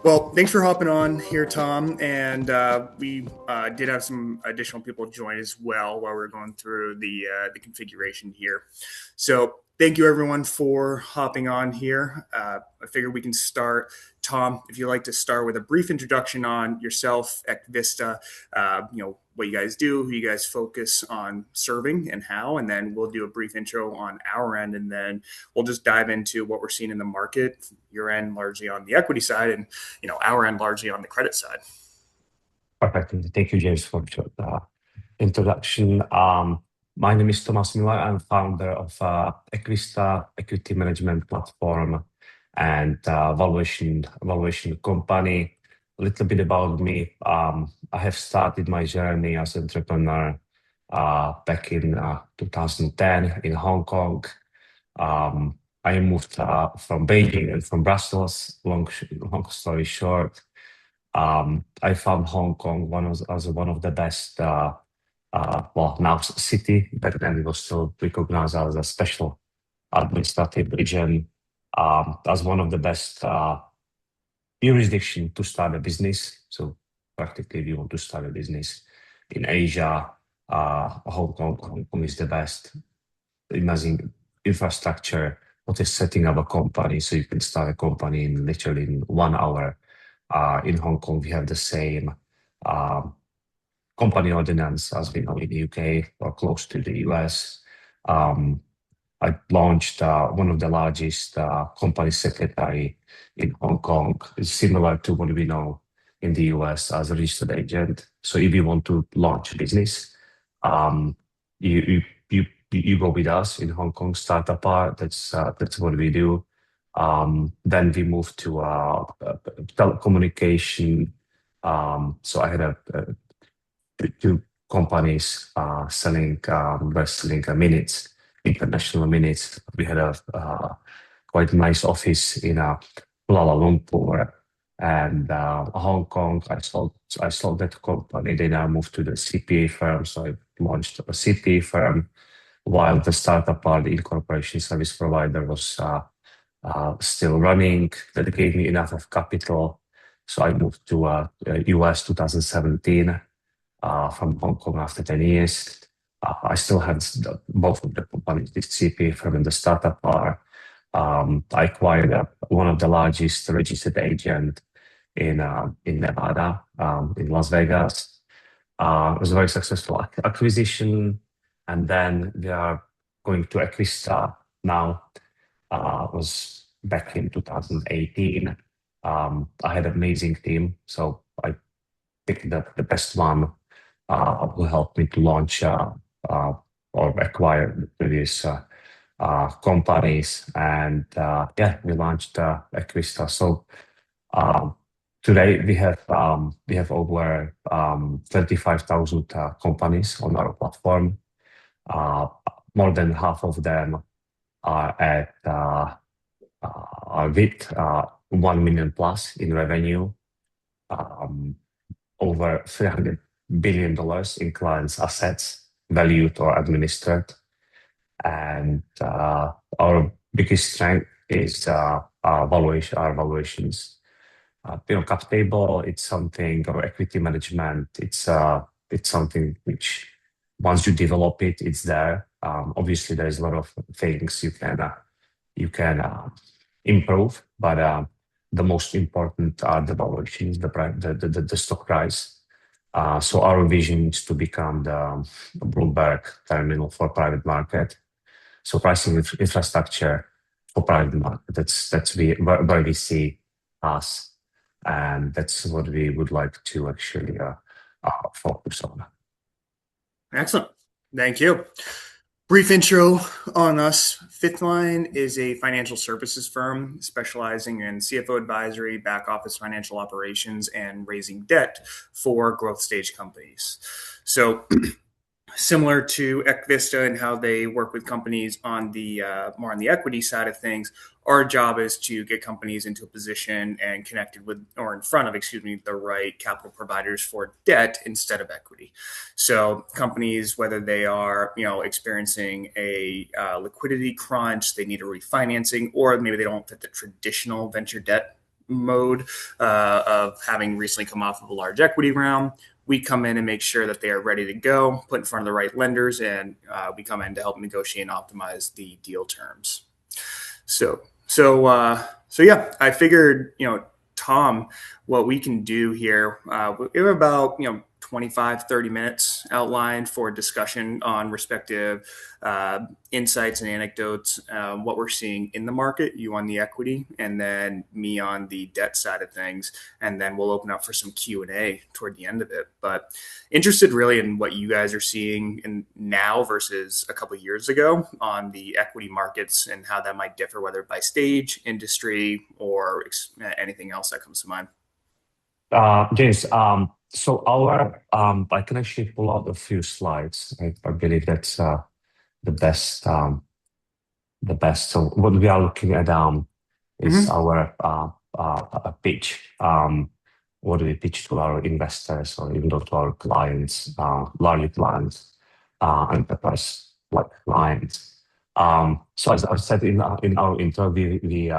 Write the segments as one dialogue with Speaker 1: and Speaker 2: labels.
Speaker 1: Well, thanks for hopping on here, Tom. And we did have some additional people join as well while we are going through the configuration here. So thank you everyone for hopping on here. I figured we can start. Tom, if you'd like to start with a brief introduction on yourself, Eqvista, what you guys do, who you guys focus on serving, and how, and then we'll do a brief intro on our end, and then we'll just dive into what we're seeing in the market, your end largely on the equity side, and our end largely on the credit side.
Speaker 2: Perfect. Thank you, James, for the introduction. My name is Thomas Milar. I'm founder of Eqvista equity management platform and valuation company. A little bit about me. I have started my journey as an entrepreneur back in 2010 in Hong Kong. I moved from Beijing and from Brussels. Long story short, I found Hong Kong as one of the best, well, now city. Back then it was still recognized as a special administrative region, as one of the best jurisdiction to start a business. So practically, if you want to start a business in Asia, Hong Kong is the best. Amazing infrastructure. What is setting up a company, so you can start a company in literally in 1 hour. In Hong Kong, we have the same company ordinance as we know in the UK or close to the US. I launched one of the largest company secretary in Hong Kong. It's similar to what we know in the US as a registered agent. So if you want to launch a business, you you go with us in Hong Kong, start a part. That's what we do. Then we moved to telecommunication. So I had two companies were selling minutes, international minutes. We had a quite nice office in Kuala Lumpur and Hong Kong. I sold that company. Then I moved to the CPA firm. So I launched a CPA firm while the startup part, the incorporation service provider, was still running. That gave me enough of capital. So I moved to US 2017 from Hong Kong after 10 years. I still have both of the companies, the CPA firm and the startup part. I acquired one of the largest registered agent in Nevada, in Las Vegas. It was a very successful acquisition. And then we are going to Eqvista now. Was back in 2018. I had an amazing team, so I picked the best one who helped me to launch or acquire previous companies. And yeah, we launched Eqvista. So today we have over 25,000 companies on our platform. More than half of them are with 1 million plus in revenue, over $300 billion in clients' assets valued or administered. And our biggest strength is our valuations. Cap table, it's something, or equity management, it's something which once you develop it, it's there. Obviously, there's a lot of things you can improve, but the most important are the valuations, the stock price. So our vision is to become the Bloomberg terminal for private market. So pricing infrastructure for private market. That's where we see us, and that's what we would like to actually focus on.
Speaker 1: Excellent. Thank you. Brief intro on us. Fifth Line is a financial services firm specializing in CFO advisory, back office financial operations, and raising debt for growth stage companies. So similar to Eqvista and how they work with companies on the more on the equity side of things, our job is to get companies into a position and connected with, or in front of, the right capital providers for debt instead of equity. So companies, whether they are experiencing a liquidity crunch, they need a refinancing, or maybe they don't fit the traditional venture debt mode of having recently come off of a large equity round. We come in and make sure that they are ready to go, put in front of the right lenders, and we come in to help negotiate and optimize the deal terms. So yeah, I figured, Tom, what we can do here, we have about, 25, 30 minutes outlined for discussion on respective insights and anecdotes, what we're seeing in the market, you on the equity, and then me on the debt side of things. And then we'll open up for some Q&A toward the end of it. But interested really in what you guys are seeing in now versus a couple of years ago on the equity markets and how that might differ, whether by stage, industry, or anything else that comes to mind.
Speaker 2: James, so I can actually pull out a few slides. I believe that's the best. The best. So what we are looking at is
Speaker 1: Mm-hmm.
Speaker 2: our pitch. What do we pitch to our investors or even though to our clients, large clients, enterprise like clients. So as I said in our intro, we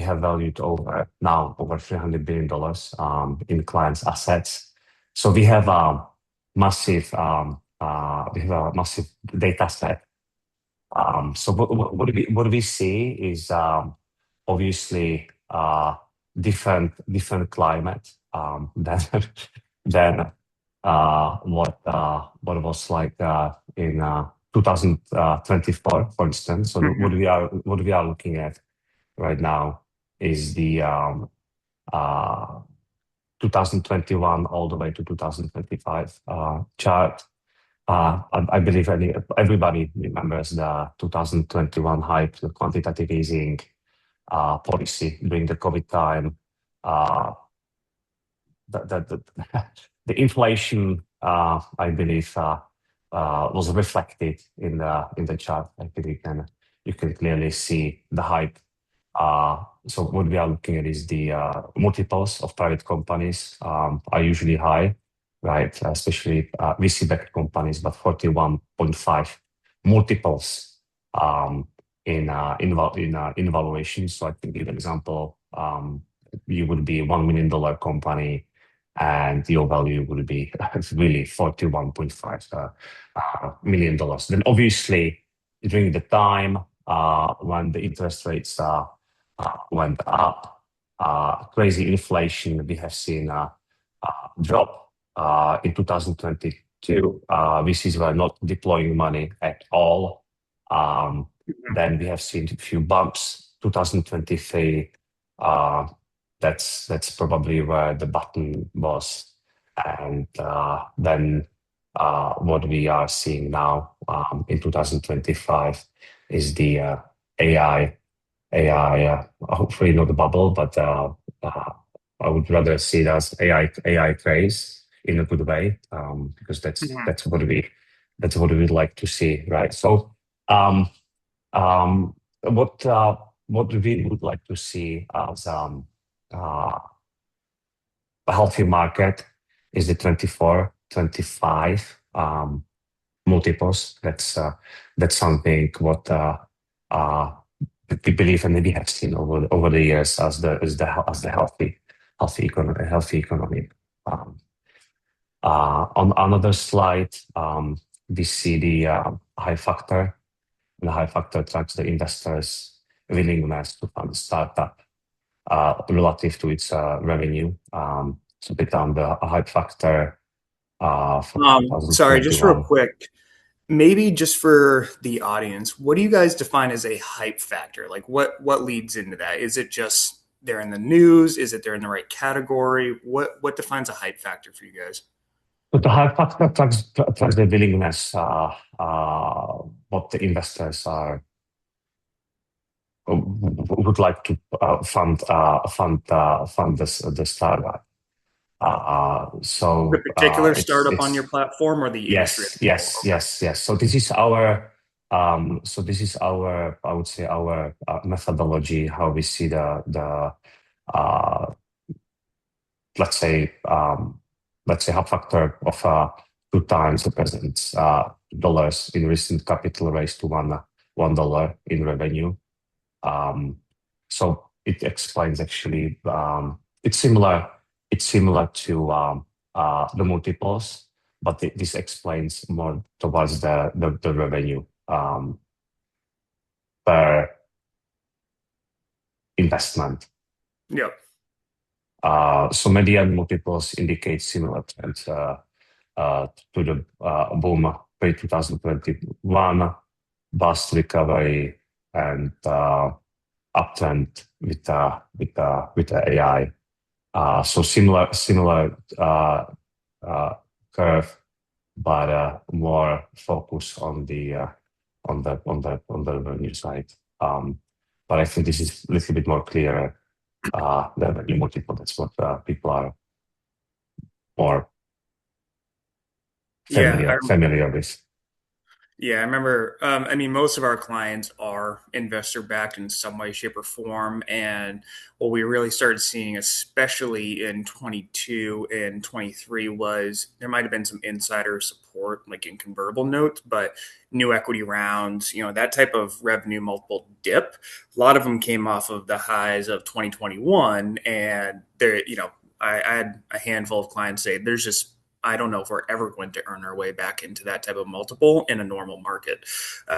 Speaker 2: have valued over $300 billion in clients' assets. So we have a massive data set. So what do we see is obviously different climate than than what it was like in 2024, for instance. So
Speaker 1: Mm-hmm.
Speaker 2: what we are looking at right now is the uh, 2021 all the way to 2025 chart. I believe everybody remembers the 2021 hype, the quantitative easing policy during the COVID time. Uh, the, the inflation, I believe, was reflected in the chart. I think you can clearly see the hype. So what we are looking at is the multiples of private companies are usually high, right? Especially VC-backed companies, but 41.5 multiples in valuation. So I can give an example. You would be $1 million company, and your value would be really $41.5 million. Then obviously during the time when the interest rates went up, crazy inflation, we have seen a drop in 2022. VCs were not deploying money at all. Then we have seen a few bumps. 2023, that's probably where the button was. And then what we are seeing now in 2025 is the AI, hopefully not a bubble, but I would rather see it as AI craze in a good way, because
Speaker 1: Mm-hmm.
Speaker 2: that's what we'd like to see, right? So, um, um, what we would like to see as uh, a healthy market is the 24, 25 multiples. That's something what we believe and we have seen over the years as the healthy economy. Um, on another slide, we see the high factor. And the high factor tracks the investors' willingness to fund a startup relative to its revenue. So we found the high factor for
Speaker 1: Sorry, just real
Speaker 2: 2021.
Speaker 1: quick. Maybe just for the audience, what do you guys define as a hype factor? Like what leads into that? Is it just they're in the news? Is it they're in the right category? What defines a hype factor for you guys?
Speaker 2: But the high factor tracks the willingness what the investors are would like to fund the startup.
Speaker 1: The
Speaker 2: So
Speaker 1: particular startup on your
Speaker 2: it's
Speaker 1: platform or the industry as
Speaker 2: yes,
Speaker 1: a whole?
Speaker 2: yes,
Speaker 1: Okay.
Speaker 2: yes, yes. So this is our, I would say, our methodology, how we see the uh, let's say hub factor of 2 times represents dollars in recent capital raised to $1 in revenue. Um, so it explains actually. It's similar to the multiples, but this explains more towards the revenue per investment.
Speaker 1: Yep.
Speaker 2: So median multiples indicate similar trends to the boom pre-2021, bust recovery, and uptrend with the AI. So similar curve, but more focus on the revenue side. But I think this is a little bit more clearer than the multiple. That's what people are more
Speaker 1: Yeah,
Speaker 2: familiar with.
Speaker 1: yeah, I remember. I mean, most of our clients are investor backed in some way, shape, or form. And what we really started seeing, especially in 22 and 23, was there might have been some insider support, like in convertible notes, but new equity rounds, that type of revenue multiple dip. A lot of them came off of the highs of 2021. And I had a handful of clients say there's just I don't know if we're ever going to earn our way back into that type of multiple in a normal market.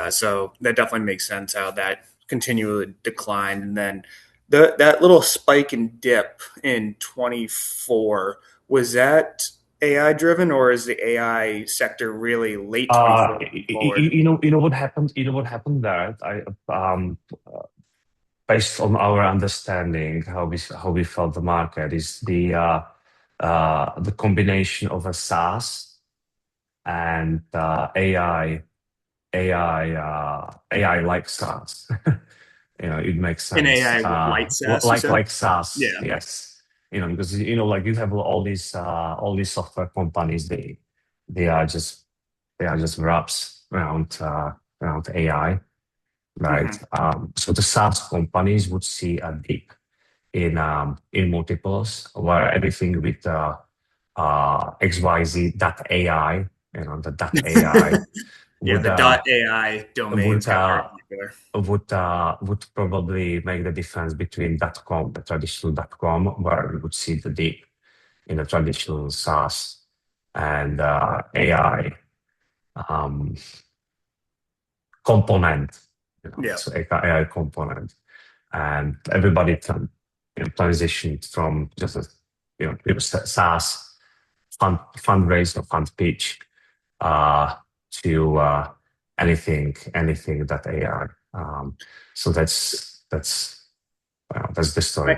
Speaker 1: So that definitely makes sense how that continually declined. And then that little spike and dip in 24, was that AI driven or is the AI sector really late 24 forward?
Speaker 2: You know what happened there. Based on our understanding, how we felt the market is the combination of a SaaS and AI like SaaS. It makes
Speaker 1: In
Speaker 2: sense.
Speaker 1: AI light SaaS, you
Speaker 2: Like
Speaker 1: said?
Speaker 2: like SaaS,
Speaker 1: Yeah.
Speaker 2: yes. Because like you have all these software companies. They are just wraps around AI, right?
Speaker 1: Hmm.
Speaker 2: So the SaaS companies would see a dip in multiples, where everything with XYZ dot AI, the dot AI
Speaker 1: Yeah,
Speaker 2: would
Speaker 1: the
Speaker 2: uh,
Speaker 1: .ai domains
Speaker 2: would
Speaker 1: got very
Speaker 2: uh,
Speaker 1: popular.
Speaker 2: would probably make the difference between .com, the traditional .com, where we would see the dip in the traditional SaaS and AI um, component,
Speaker 1: Yeah.
Speaker 2: so AI component, and everybody transitioned from just a it was SaaS fundraise or fund pitch uh, to anything that AI. So that's the
Speaker 1: I,
Speaker 2: story.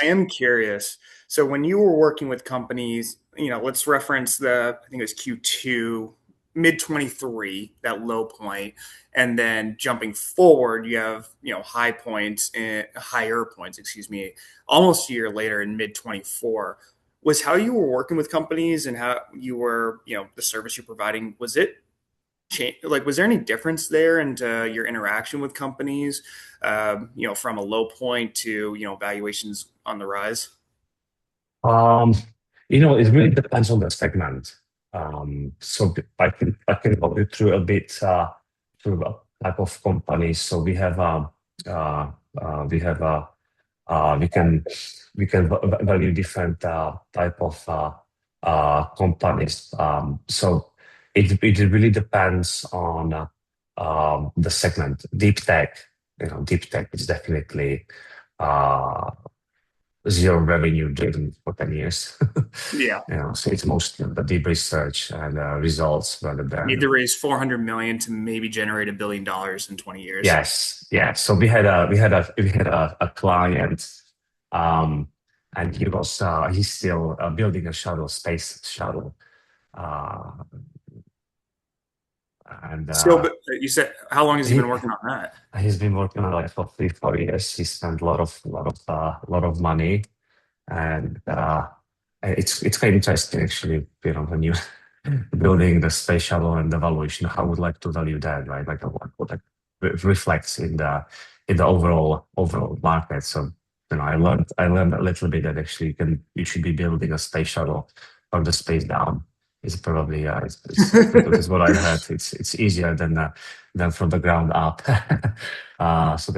Speaker 1: I am curious. So when you were working with companies, let's reference I think it was Q2, mid 23, that low point, and then jumping forward, you have, high points and higher points, excuse me, almost a year later in mid 24. Was how you were working with companies and how you were, the service you're providing, was it change, like was there any difference there into your interaction with companies, from a low point to valuations on the rise?
Speaker 2: Um, it really depends on the segment. So I can walk you through a bit through a type of companies. So uh, we have we can value different type of companies. So it really depends on the segment. Deep tech is definitely uh, zero revenue driven for 10 years.
Speaker 1: Yeah.
Speaker 2: So it's mostly the deep research and results rather
Speaker 1: Need
Speaker 2: than.
Speaker 1: to raise 400 million to maybe generate $1 billion in 20 years.
Speaker 2: Yes, yeah. So we had a client, um, and he's still building a space shuttle, uh, and
Speaker 1: Still, but you said, how long has he
Speaker 2: he
Speaker 1: been working on that?
Speaker 2: he's been working on it for 3 4 years. He spent a lot of money, and it's kind of interesting actually. When you building the space shuttle and the valuation, how would like to value that, right? Like what that reflects in the overall market. So I learned a little bit that actually you should be building a space shuttle from the space down. Is probably that's what I heard. It's easier than from the ground up. So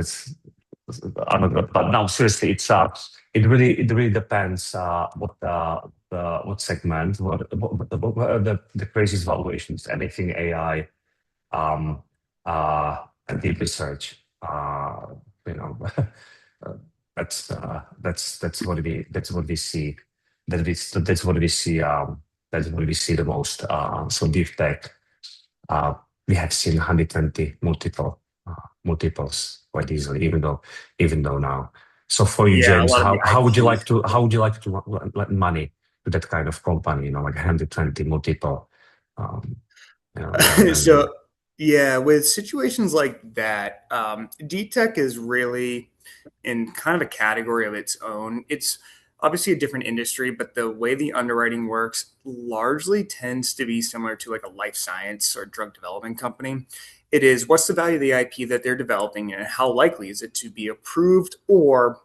Speaker 2: but now seriously, it really depends what what segment, what are the craziest valuations. Anything AI, um, and deep research. You know, uh, that's what we see. That's what we see. That's what we see the most. So deep tech, uh, we have seen 120 multiples quite easily, even though now. So for you,
Speaker 1: Yeah, a
Speaker 2: James,
Speaker 1: lot of the IP.
Speaker 2: how would you like to lend money to that kind of company? You know, like 120 multiple. Um, you know, then
Speaker 1: So, yeah, with situations like that, deep tech is really in kind of a category of its own. It's obviously a different industry, but the way the underwriting works largely tends to be similar to like a life science or drug development company. It is what's the value of the IP that they're developing and how likely is it to be approved or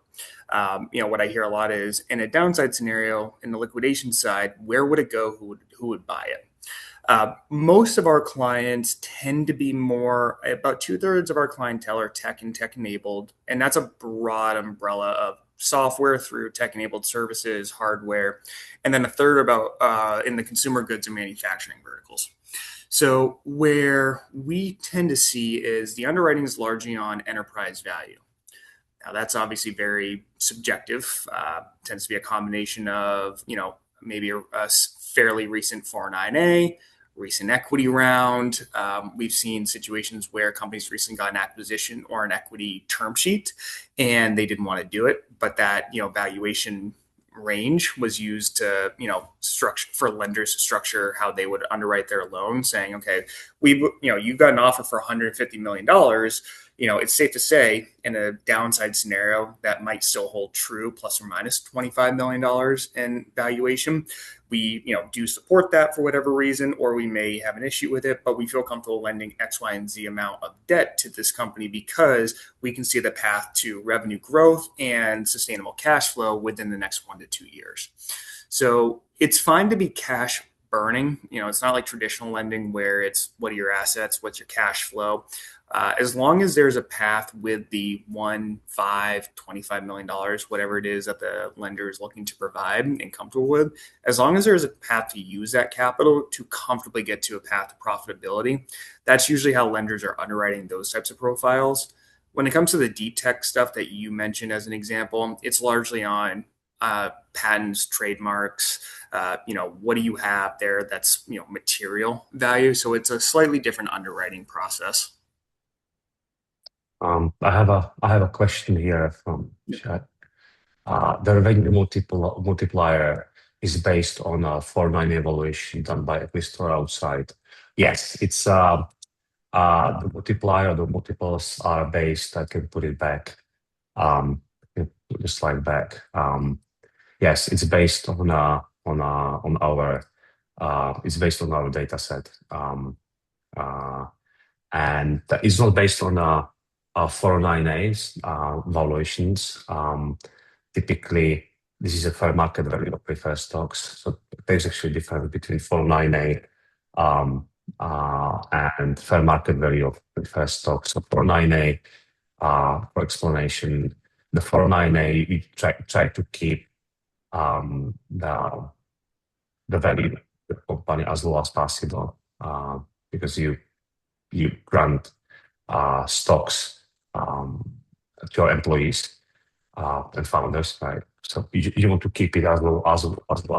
Speaker 1: what I hear a lot is in a downside scenario in the liquidation side, where would it go? Who would buy it? Most of our clients tend to be more, about two-thirds of our clientele are tech and tech enabled. And that's a broad umbrella of software through tech enabled services, hardware, and then a third about in the consumer goods and manufacturing verticals. So, where we tend to see is the underwriting is largely on enterprise value. Now, that's obviously very subjective. Tends to be a combination of, maybe a fairly recent 409A, recent equity round. We've seen situations where companies recently got an acquisition or an equity term sheet and they didn't want to do it, but that, valuation range was used to, structure for lenders to structure how they would underwrite their loan, saying, okay, you've got an offer for $150 million. It's safe to say in a downside scenario that might still hold true, plus or minus $25 million in valuation. We, do support that for whatever reason, or we may have an issue with it, but we feel comfortable lending X, Y, and Z amount of debt to this company because we can see the path to revenue growth and sustainable cash flow within the next 1 to 2 years. So it's fine to be cash burning. It's not like traditional lending where it's what are your assets, what's your cash flow. As long as there's a path with the one, five, $25 million, whatever it is that the lender is looking to provide and comfortable with, as long as there's a path to use that capital to comfortably get to a path to profitability, that's usually how lenders are underwriting those types of profiles. When it comes to the deep tech stuff that you mentioned as an example, it's largely on patents, trademarks. What do you have there that's material value? So it's a slightly different underwriting process.
Speaker 2: I have a question here from chat. The revenue multiplier is based on a 4.9 evaluation done by Eqvista or outside. Yes, it's the multiplier, the multiples are based. I can put it back. Um, put the slide back. Yes, it's based on on our it's based on our data set. Uh, and it's not based on 409As valuations. Typically, this is a fair market value of preferred stocks. So there's actually a difference between 409A um, and fair market value of preferred stocks. So 409A, for explanation, the 409A, you try to keep the value of the company as low as possible because you grant stocks to your employees and founders, right? So you want to keep it as low as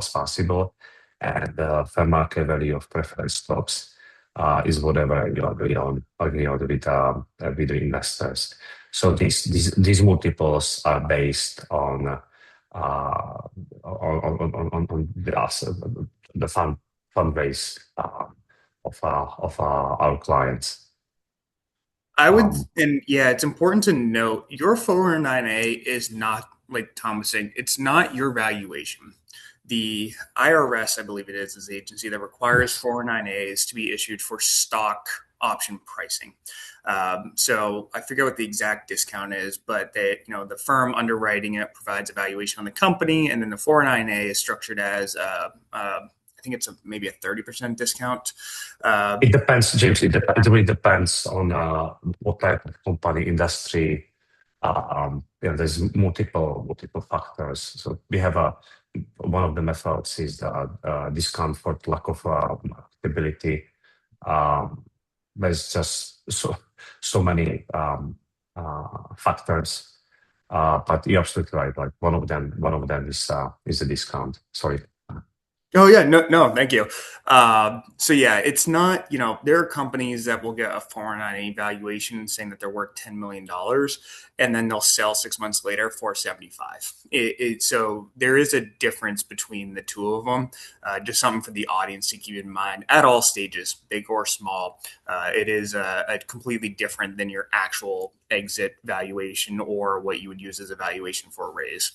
Speaker 2: possible, and the fair market value of preferred stocks is whatever you agree on with the investors. So these multiples are based on the asset, the fundraise of our clients.
Speaker 1: I would,
Speaker 2: Um,
Speaker 1: and yeah, it's important to note your 409A is not, like Tom was saying, it's not your valuation. The IRS, I believe it is the agency that requires
Speaker 2: yes.
Speaker 1: 409As to be issued for stock option pricing. So I forget what the exact discount is, but the firm underwriting it provides a valuation on the company, and then the 409A is structured as I think it's maybe a 30% discount.
Speaker 2: It
Speaker 1: Um,
Speaker 2: depends, James. It really depends on what type of company, industry. There's multiple factors. So we have a one of the methods is the discount for lack of stability. Um, there's just so many factors. But you're absolutely right. Like one of them is a discount. Sorry.
Speaker 1: Oh yeah, no, thank you. So yeah, it's not, there are companies that will get a 490 valuation saying that they're worth $10 million, and then they'll sell 6 months later for 75. So there is a difference between the two of them. Just something for the audience to keep in mind at all stages, big or small. It is a completely different than your actual exit valuation or what you would use as a valuation for a raise.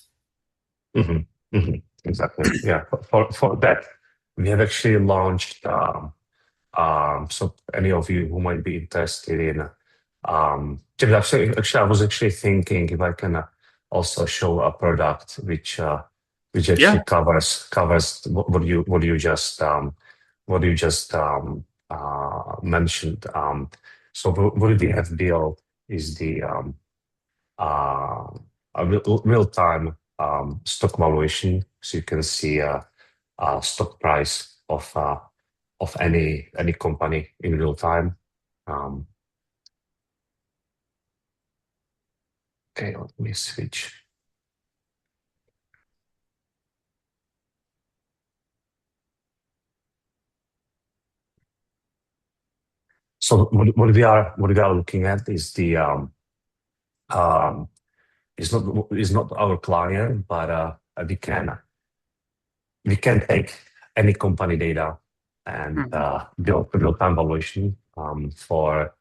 Speaker 2: hmm Exactly. Yeah. For that, we have actually launched. So any of you who might be interested in, James, I was actually thinking if I can also show a product which actually
Speaker 1: Yeah.
Speaker 2: covers what you just mentioned. So what we have built is the uh, a real time stock valuation, so you can see a stock price of any company in real time. Um, okay, let me switch. So what we are looking at is the um, is not our client, but we can take any company data and
Speaker 1: Mhm.
Speaker 2: build real time valuation for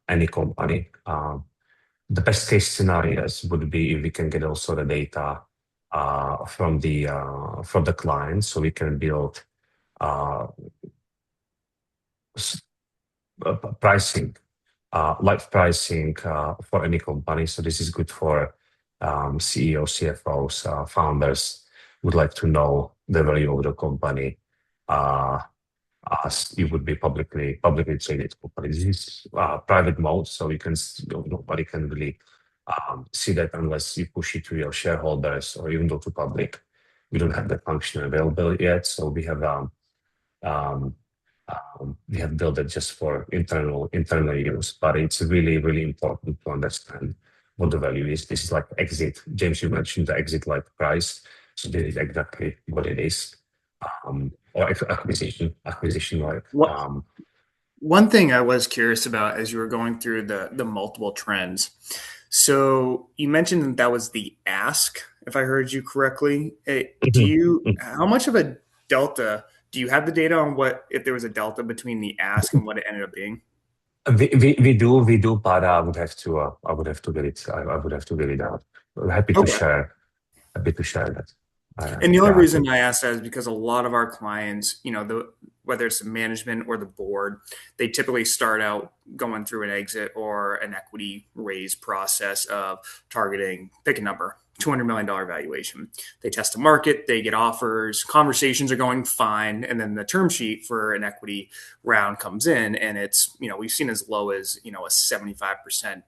Speaker 2: any company. The best case scenarios would be if we can get also the data from the client, so we can build uh, s- pricing, live pricing for any company. So this is good for CEOs, CFOs, founders would like to know the value of the company. Uh, as it would be publicly traded company. This is private mode, so nobody can really see that unless you push it to your shareholders or even go to public. We don't have that function available yet, so um, we have built it just for internal use. But it's really important to understand what the value is. This is like exit. James, you mentioned the exit like price, so this is exactly what it is. Or acquisition like
Speaker 1: What One thing I was curious about as you were going through the multiple trends. So you mentioned that that was the ask, if I heard you correctly.
Speaker 2: Mhm.
Speaker 1: How much of a delta do you have the data on what if there was a delta between the ask and what it ended up being?
Speaker 2: We do, but I would have to get it. I would have to get it out. Happy to
Speaker 1: Okay.
Speaker 2: share. Happy to share that.
Speaker 1: And the only
Speaker 2: Yeah, I
Speaker 1: reason
Speaker 2: think.
Speaker 1: I ask that is because a lot of our clients, whether it's the management or the board, they typically start out going through an exit or an equity raise process of targeting, pick a number, $200 million valuation. They test the market, they get offers, conversations are going fine, and then the term sheet for an equity round comes in, and we've seen as low as, a 75%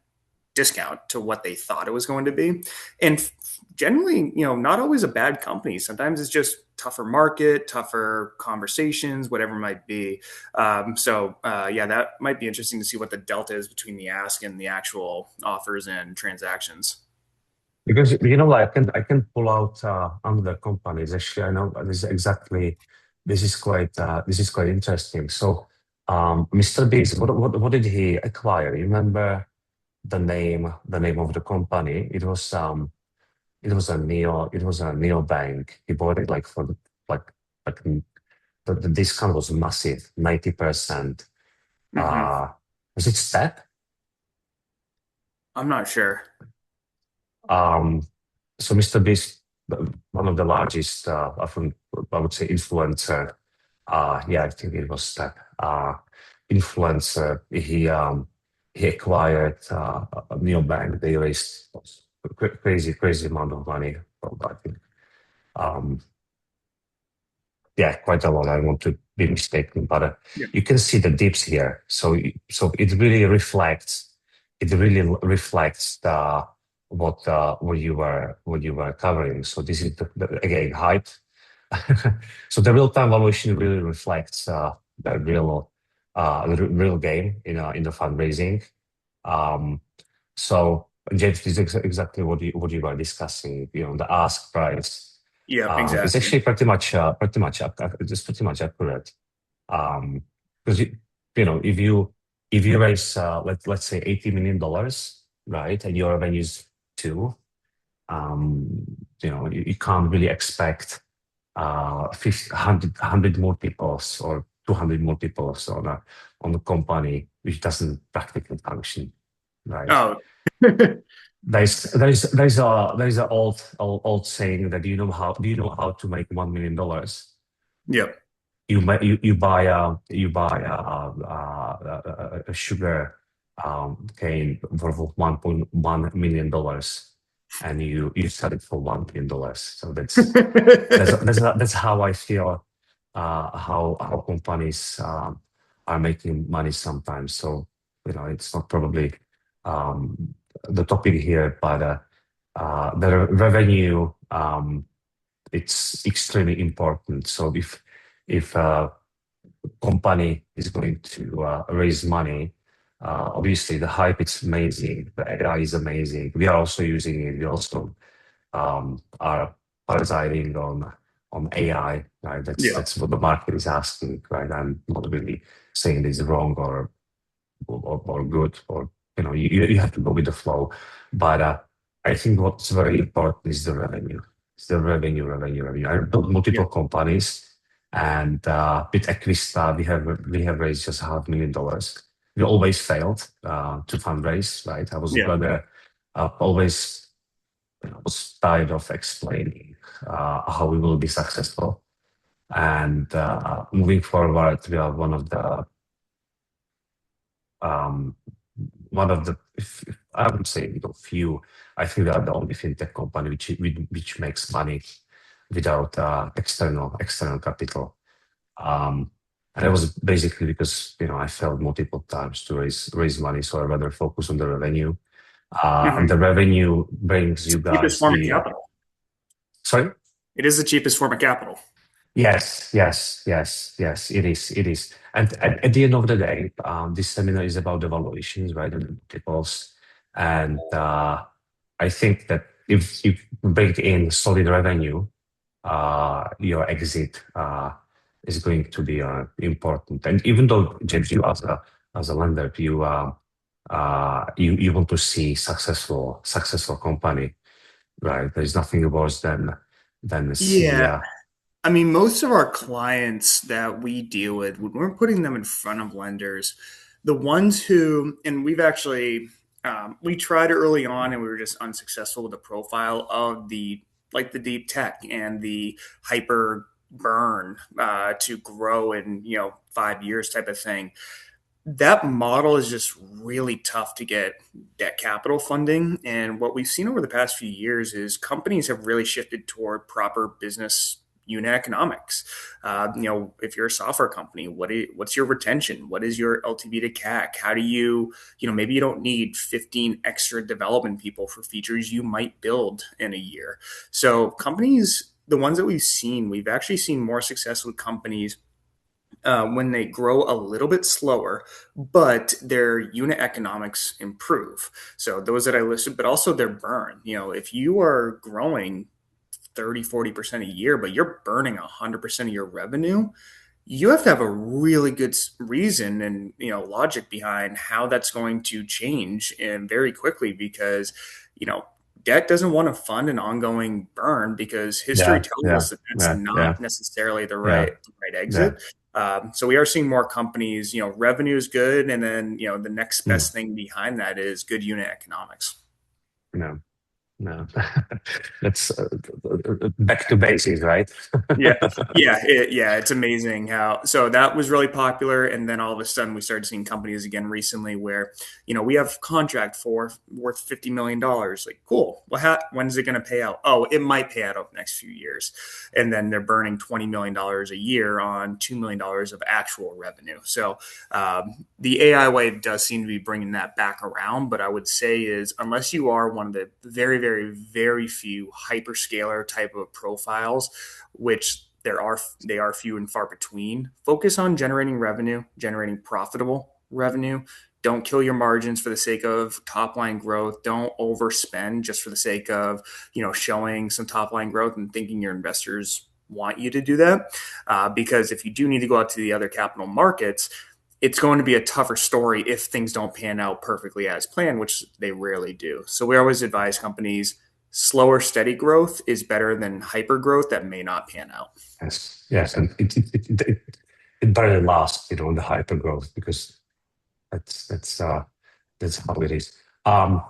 Speaker 1: discount to what they thought it was going to be. And generally, not always a bad company. Sometimes it's just tougher market, tougher conversations, whatever it might be. Yeah, that might be interesting to see what the delta is between the ask and the actual offers and transactions.
Speaker 2: Because I can pull out other companies. Actually, I know this is quite interesting. So, Mr. Beast, what did he acquire? You remember the name of the company? It was a neo bank. He bought it like like the discount was massive, 90%.
Speaker 1: Hmm.
Speaker 2: Was it Step?
Speaker 1: I'm not sure.
Speaker 2: Um, so Mr. Beast, one of the largest, I would say influencer. Yeah, I think it was Step. Influencer. He acquired a neo bank. They raised crazy amount of money. I think. Um, Yeah, quite a lot. I want to be mistaken, but
Speaker 1: Yeah.
Speaker 2: you can see the dips here. So it really reflects. It really reflects the what you were covering. So this is again hype. So the real time valuation really reflects the real game in the fundraising. Um, so James, this is exactly what you were discussing. The ask price.
Speaker 1: Yep,
Speaker 2: It's
Speaker 1: exactly.
Speaker 2: actually it's pretty much accurate. Um, because if you raise let's say $80 million, right, and your revenue is two, um, you can't really expect 50, 100 multiples or 200 multiples on a company which doesn't practically function, right?
Speaker 1: Oh,
Speaker 2: There's a old saying that do you know how to make $1 million?
Speaker 1: yep.
Speaker 2: You buy a sugar cane worth of $1.1 million, and you sell it for $1 million. So that's how I feel how companies are making money sometimes. So it's not probably um, the topic here, but the revenue, it's extremely important. So if a company is going to raise money, obviously the hype is amazing, the AI is amazing. We are also using it. We also are parasiting on AI. Right,
Speaker 1: Yeah.
Speaker 2: that's what the market is asking. Right, I'm not really saying this is wrong or good, or you have to go with the flow. But I think what's very important is the revenue. It's the revenue. I built
Speaker 1: Yeah.
Speaker 2: multiple companies, and with Eqvista, we have raised just $500,000. We always failed to fundraise. Right, I was
Speaker 1: Yeah.
Speaker 2: rather always was tired of explaining how we will be successful. And moving forward, we are um, if I would say few. I think we are the only fintech company which makes money without external capital. Um, and that was basically because I failed multiple times to raise money, so I rather focus on the revenue. And the
Speaker 1: Mhm.
Speaker 2: revenue brings
Speaker 1: It's
Speaker 2: you
Speaker 1: the cheapest
Speaker 2: guys
Speaker 1: form of
Speaker 2: the
Speaker 1: capital.
Speaker 2: sorry.
Speaker 1: It is the cheapest form of capital.
Speaker 2: Yes. It is. It is. And at the end of the day, this seminar is about the valuations, right, and the multiples. And I think that if you bring in solid revenue, your exit is going to be important. And even though, James, you as a lender, you want to see successful company, right? There's nothing worse than see.
Speaker 1: Yeah. I mean, most of our clients that we deal with, when we're putting them in front of lenders, the ones who, and we've actually, we tried early on and we were just unsuccessful with the profile of the deep tech and the hyper burn to grow in, 5 years type of thing. That model is just really tough to get debt capital funding. And what we've seen over the past few years is companies have really shifted toward proper business unit economics. If you're a software company, what's your retention? What is your LTV to CAC? How do maybe you don't need 15 extra development people for features you might build in a year. So companies, the ones that we've actually seen more success with companies when they grow a little bit slower, but their unit economics improve. So those that I listed, but also their burn. If you are growing 30-40% a year, but you're burning 100% of your revenue, you have to have a really good reason and logic behind how that's going to change and very quickly because you know debt doesn't want to fund an ongoing burn because history
Speaker 2: Yeah,
Speaker 1: tells
Speaker 2: yeah,
Speaker 1: us that that's
Speaker 2: yeah, yeah,
Speaker 1: not necessarily the
Speaker 2: yeah,
Speaker 1: right
Speaker 2: yeah.
Speaker 1: exit. So we are seeing more companies, revenue is good, and then the next
Speaker 2: Mm,
Speaker 1: best thing behind that is good unit economics.
Speaker 2: yeah. No, that's back to basics, right?
Speaker 1: Yeah, yeah, it's amazing how. So that was really popular, and then all of a sudden we started seeing companies again recently where, we have contract for worth $50 million. Like, cool. Well, when's it going to pay out? Oh, it might pay out over the next few years, and then they're burning $20 million a year on $2 million of actual revenue. So the AI wave does seem to be bringing that back around, but I would say is unless you are one of the very, very, very few hyperscaler type of profiles, which they are few and far between. Focus on generating revenue, generating profitable revenue. Don't kill your margins for the sake of top line growth. Don't overspend just for the sake of showing some top line growth and thinking your investors want you to do that. Because if you do need to go out to the other capital markets, it's going to be a tougher story if things don't pan out perfectly as planned, which they rarely do. So we always advise companies slower, steady growth is better than hyper growth that may not pan out.
Speaker 2: Yes, yes, and it barely lasts, the hyper growth because that's that's uh that's how it is. So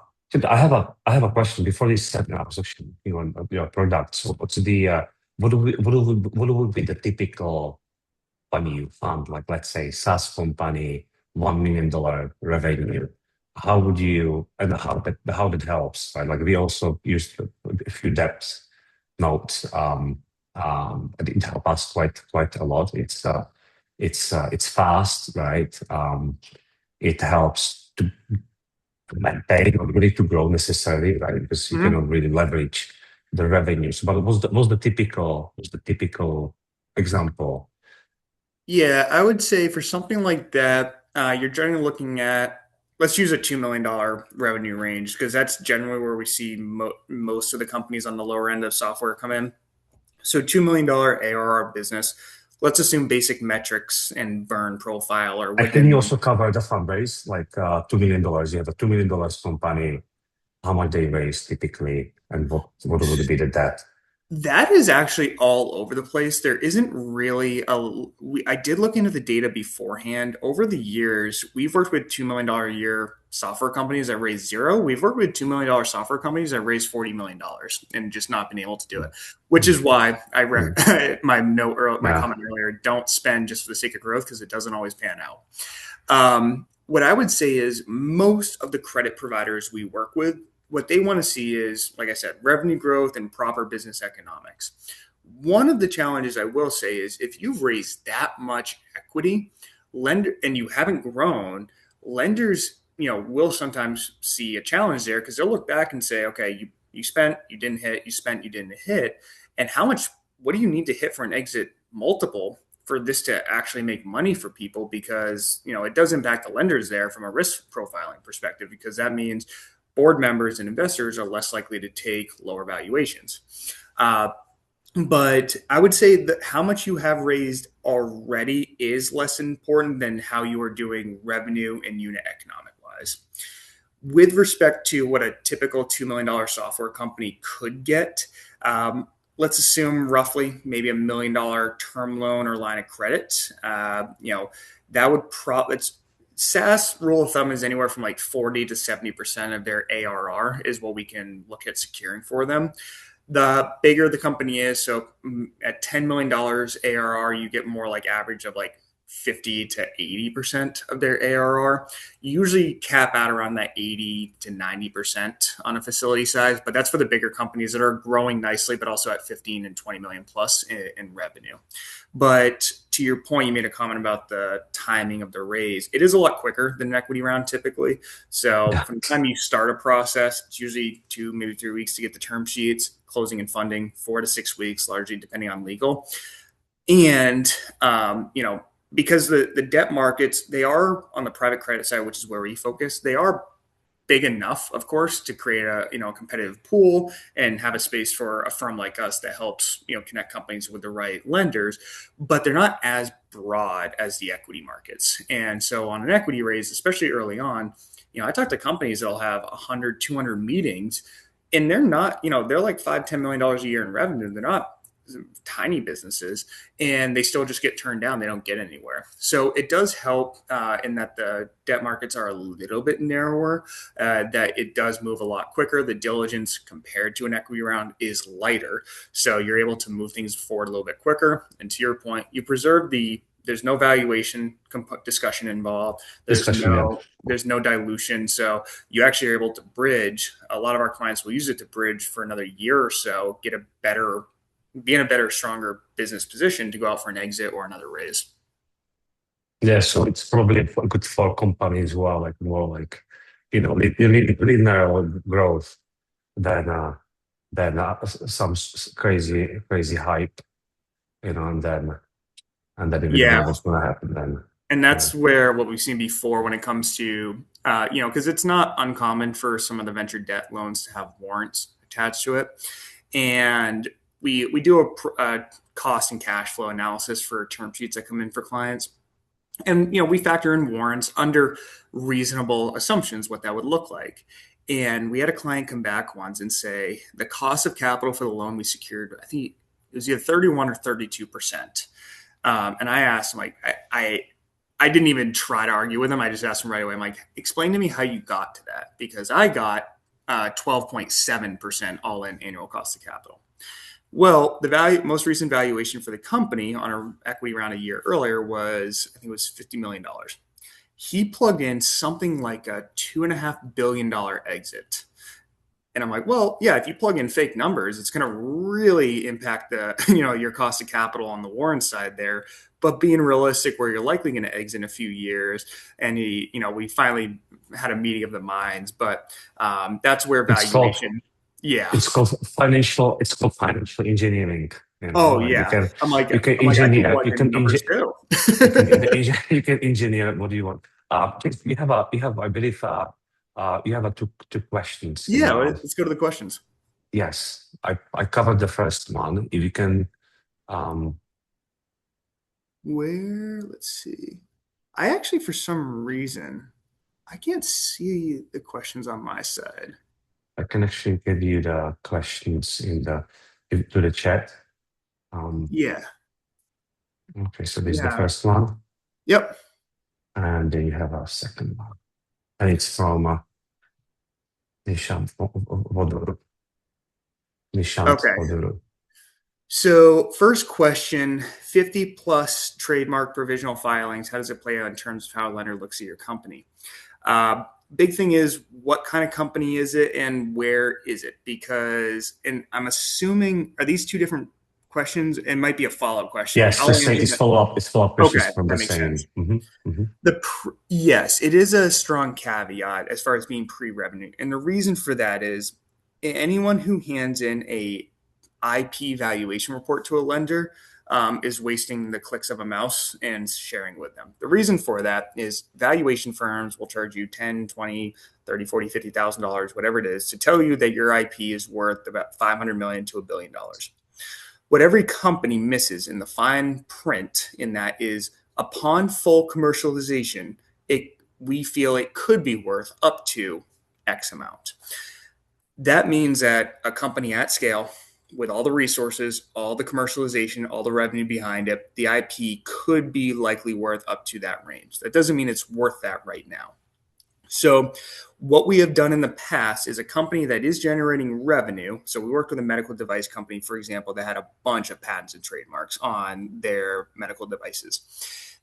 Speaker 2: I have a question before this segment. I was actually on your product. So what's the what would be the typical company you found, like let's say SaaS company, $1 million revenue? How would you and how that helps, right? Like we also used a few depth notes. And it helped us quite a lot. It's fast, right? It helps to maintain, not really to grow necessarily, right? Because you
Speaker 1: Mm-hmm.
Speaker 2: cannot really leverage the revenues. But what's the typical example?
Speaker 1: Yeah, I would say for something like that, you're generally looking at, let's use a $2 million revenue range because that's generally where we see most of the companies on the lower end of software come in. So $2 million ARR business, let's assume basic metrics and burn profile are
Speaker 2: And can you
Speaker 1: within.
Speaker 2: also cover the fundraise, like $2 million? You have a $2 million company, how much they raise typically, and what would be the debt?
Speaker 1: That is actually all over the place. There isn't really I did look into the data beforehand. Over the years, we've worked with $2 million a year software companies that raise zero. We've worked with $2 million software companies that raise $40 million and just not been able to do it. Which is
Speaker 2: Mm,
Speaker 1: why
Speaker 2: mm,
Speaker 1: my note or my
Speaker 2: yeah.
Speaker 1: comment earlier: don't spend just for the sake of growth because it doesn't always pan out. What I would say is most of the credit providers we work with, what they want to see is, like I said, revenue growth and proper business economics. One of the challenges I will say is if you've raised that much equity, lender and you haven't grown, lenders, will sometimes see a challenge there because they'll look back and say, okay, you spent, you didn't hit, you spent, you didn't hit, and what do you need to hit for an exit multiple for this to actually make money for people? Because it does impact the lenders there from a risk profiling perspective, because that means board members and investors are less likely to take lower valuations. uh, but I would say that how much you have raised already is less important than how you are doing revenue and unit economic wise. With respect to what a typical $2 million software company could get, let's assume roughly maybe $1 million term loan or line of credit. That would it's SaaS rule of thumb is anywhere from like 40 to 70% of their ARR is what we can look at securing for them. The bigger the company is, so at $10 million ARR, you get more like average of like 50 to 80% of their ARR. You usually cap out around that 80 to 90% on a facility size, but that's for the bigger companies that are growing nicely, but also at 15 and 20 million plus in revenue. But to your point, you made a comment about the timing of the raise. It is a lot quicker than an equity round typically. So
Speaker 2: Yeah.
Speaker 1: from the time you start a process, it's usually 2, maybe 3 weeks to get the term sheets, closing and funding, 4 to 6 weeks, largely depending on legal. And because the debt markets, they are on the private credit side, which is where we focus. They are big enough, of course, to create a competitive pool and have a space for a firm like us that helps connect companies with the right lenders. But they're not as broad as the equity markets. And so on an equity raise, especially early on, I talk to companies that'll have 100, 200 meetings, and they're not, they're like $5, $10 million a year in revenue. They're not tiny businesses, and they still just get turned down. They don't get anywhere. So it does help in that the debt markets are a little bit narrower, that it does move a lot quicker. The diligence compared to an equity round is lighter. So you're able to move things forward a little bit quicker. And to your point, you preserve there's no valuation discussion involved.
Speaker 2: Discussion, yeah.
Speaker 1: There's no dilution. So you actually are able to bridge. A lot of our clients will use it to bridge for another year or so, be in a better, stronger business position to go out for an exit or another raise.
Speaker 2: Yeah, so it's probably good for companies who are like more like, linear growth than some crazy hype, and then if you don't know
Speaker 1: Yeah,
Speaker 2: what's going to happen, then
Speaker 1: and
Speaker 2: yeah,
Speaker 1: that's where what we've seen before when it comes to because it's not uncommon for some of the venture debt loans to have warrants attached to it, and we do a cost and cash flow analysis for term sheets that come in for clients. And we factor in warrants under reasonable assumptions what that would look like. And we had a client come back once and say the cost of capital for the loan we secured, I think it was either 31 or 32%. And I asked him, like, I didn't even try to argue with him. I just asked him right away. I'm like, explain to me how you got to that, because I got 12.7% all in annual cost of capital. Well, the most recent valuation for the company on our equity round a year earlier was, I think it was $50 million. He plugged in something like a $2.5 billion exit. And I'm like, well, yeah, if you plug in fake numbers, it's going to really impact your cost of capital on the warrant side there. But being realistic, where you're likely going to exit in a few years, and we finally had a meeting of the minds. But that's where
Speaker 2: it's called
Speaker 1: valuation, yeah.
Speaker 2: it's called financial engineering.
Speaker 1: Oh
Speaker 2: Like
Speaker 1: yeah. I'm like,
Speaker 2: you can
Speaker 1: I can
Speaker 2: engineer,
Speaker 1: plug
Speaker 2: you
Speaker 1: in
Speaker 2: can
Speaker 1: numbers too.
Speaker 2: you can engineer what do you want. I believe you have two questions in
Speaker 1: Yeah,
Speaker 2: the.
Speaker 1: let's go to the questions.
Speaker 2: Yes, I covered the first one. If you can, um,
Speaker 1: Let's see. I actually, for some reason, I can't see the questions on my side.
Speaker 2: I can actually give you the questions to the chat.
Speaker 1: Yeah.
Speaker 2: Okay, so this is the
Speaker 1: Yeah.
Speaker 2: first one,
Speaker 1: Yep.
Speaker 2: and then you have a second one, and it's from Nishant Voduru. Nishant
Speaker 1: Okay.
Speaker 2: Voduru.
Speaker 1: So, first question, 50 plus trademark provisional filings. How does it play out in terms of how a lender looks at your company? Uh, Big thing is, what kind of company is it and where is it? Because, and I'm assuming, are these two different questions? It might be a follow up question.
Speaker 2: Yes, the
Speaker 1: I'll
Speaker 2: same.
Speaker 1: answer
Speaker 2: It's
Speaker 1: that.
Speaker 2: follow up. It's follow up questions
Speaker 1: Okay,
Speaker 2: from the
Speaker 1: that makes sense.
Speaker 2: same.
Speaker 1: Yes, it is a strong caveat as far as being pre-revenue, and the reason for that is anyone who hands in a IP valuation report to a lender is wasting the clicks of a mouse and sharing with them. The reason for that is valuation firms will charge you 10, 20, 30, 40, $50,000, whatever it is, to tell you that your IP is worth about 500 million to $1 billion. What every company misses in the fine print in that is upon full commercialization, we feel it could be worth up to X amount. That means that a company at scale with all the resources, all the commercialization, all the revenue behind it, the IP could be likely worth up to that range. That doesn't mean it's worth that right now. So, what we have done in the past is a company that is generating revenue. So, we worked with a medical device company, for example, that had a bunch of patents and trademarks on their medical devices.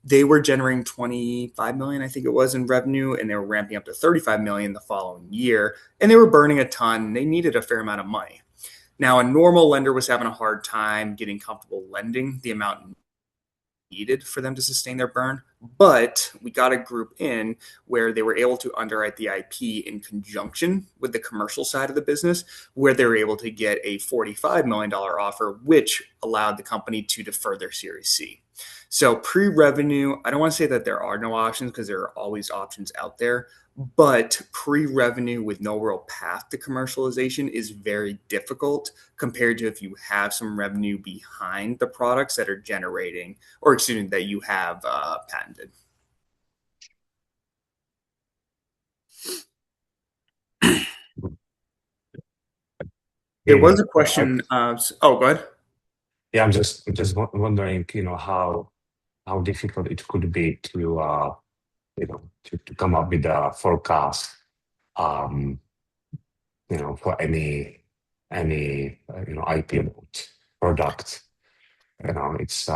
Speaker 1: They were generating 25 million, I think it was, in revenue, and they were ramping up to 35 million the following year. And they were burning a ton. They needed a fair amount of money. Now, a normal lender was having a hard time getting comfortable lending the amount needed for them to sustain their burn. But we got a group in where they were able to underwrite the IP in conjunction with the commercial side of the business, where they were able to get a $45 million offer, which allowed the company to defer their Series C. So pre revenue, I don't want to say that there are no options because there are always options out there, but pre revenue with no real path to commercialization is very difficult compared to if you have some revenue behind the products that are generating, or excuse me, that you have patented. There
Speaker 2: Again,
Speaker 1: was a question. Oh, go ahead.
Speaker 2: yeah, I'm just wondering, how difficult it could be to to come up with a forecast, um, for any IPO product. It's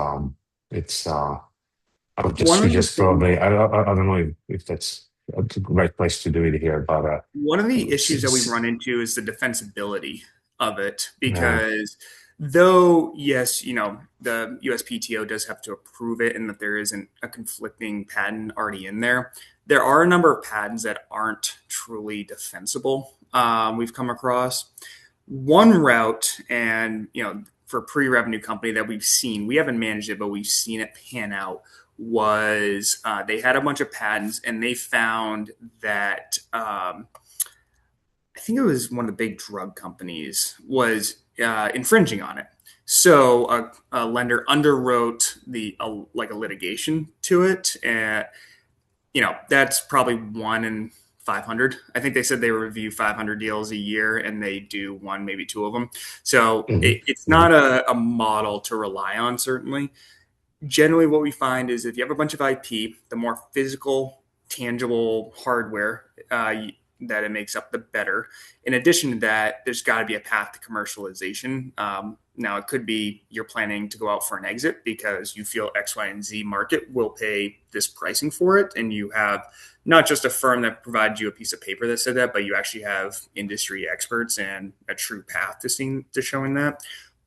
Speaker 2: I would just
Speaker 1: One of the
Speaker 2: suggest
Speaker 1: things
Speaker 2: probably I don't know if that's the right place to do it here, but
Speaker 1: One of the
Speaker 2: it's,
Speaker 1: issues that we
Speaker 2: it's
Speaker 1: run into is the defensibility of it
Speaker 2: yeah.
Speaker 1: because though yes, the USPTO does have to approve it and that there isn't a conflicting patent already in there, there are a number of patents that aren't truly defensible. We've come across one route, and for pre-revenue company that we've seen, we haven't managed it, but we've seen it pan out. Was they had a bunch of patents and they found that I think it was one of the big drug companies was infringing on it. So a lender underwrote the like a litigation to it, and that's probably 1 in 500. I think they said they review 500 deals a year, and they do one, maybe two of them. So
Speaker 2: Hmm.
Speaker 1: it's
Speaker 2: Hmm.
Speaker 1: not a model to rely on. Certainly, generally what we find is if you have a bunch of IP, the more physical, tangible hardware that it makes up, the better. In addition to that, there's got to be a path to commercialization. Now, it could be you're planning to go out for an exit because you feel X, Y, and Z market will pay this pricing for it. And you have not just a firm that provides you a piece of paper that said that, but you actually have industry experts and a true path to showing that.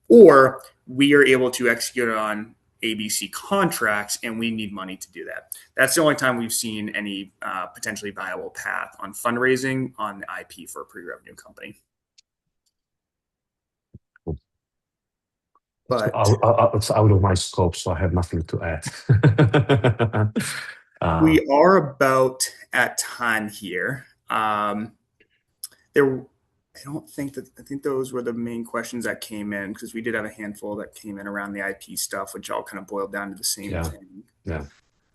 Speaker 1: Or we are able to execute on ABC contracts, and we need money to do that. That's the only time we've seen any potentially viable path on fundraising on the IP for a pre-revenue company. But
Speaker 2: It's out of my scope, so I have nothing to add. uh,
Speaker 1: we are about at time here. There, I don't think that I think those were the main questions that came in because we did have a handful that came in around the IP stuff, which all kind of boiled down to the same
Speaker 2: yeah,
Speaker 1: thing.
Speaker 2: yeah.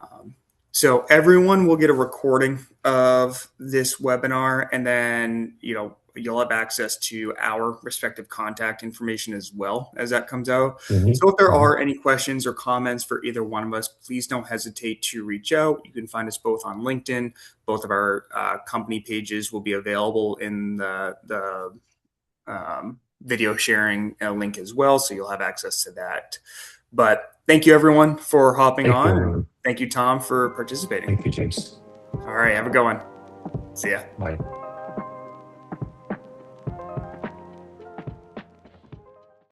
Speaker 1: Um, so everyone will get a recording of this webinar, and then you'll have access to our respective contact information as well as that comes out.
Speaker 2: Hmm.
Speaker 1: So if there
Speaker 2: Hmm.
Speaker 1: are any questions or comments for either one of us, please don't hesitate to reach out. You can find us both on LinkedIn. Both of our company pages will be available in the video sharing link as well, so you'll have access to that. But thank you everyone for hopping
Speaker 2: Thank you,
Speaker 1: on, and
Speaker 2: everyone.
Speaker 1: thank you, Tom, for participating.
Speaker 2: Thank you, James.
Speaker 1: All right, have a good one. See ya.
Speaker 2: Bye.